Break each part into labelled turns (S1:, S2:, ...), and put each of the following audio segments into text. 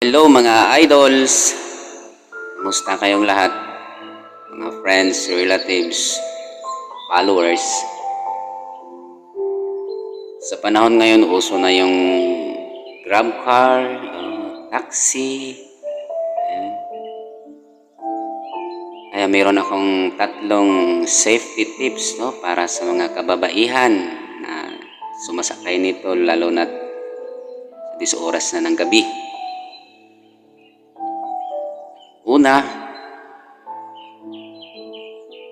S1: Hello mga idols! Kumusta kayong lahat? Mga friends, relatives, followers. Sa panahon ngayon, uso na yung grab car, taxi. Ayan. Kaya mayroon akong tatlong safety tips para sa mga kababaihan na sumasakay nito lalo na sa 10 oras na ng gabi. Una,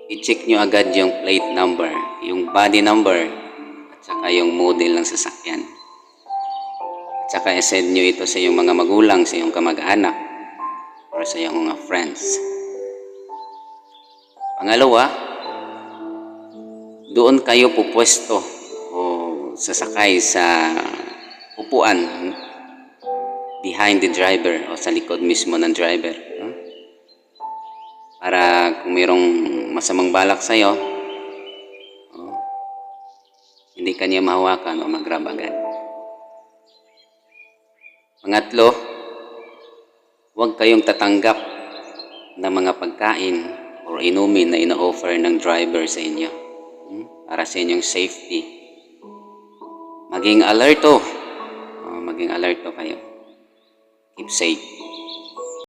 S1: i-check nyo agad yung plate number, yung body number, at saka yung model ng sasakyan. At saka i-send nyo ito sa iyong mga magulang, sa iyong kamag-anak, or sa iyong mga friends. Pangalawa, doon kayo pupwesto o sasakay sa upuan behind the driver o sa likod mismo ng driver. Para kung mayroong masamang balak sa'yo, hindi kanya mahawakan o mag-grab agad. Pangatlo, huwag kayong tatanggap ng mga pagkain o inumin na ino-offer ng driver sa inyo para sa inyong safety. Maging alerto kayo. Keep safe.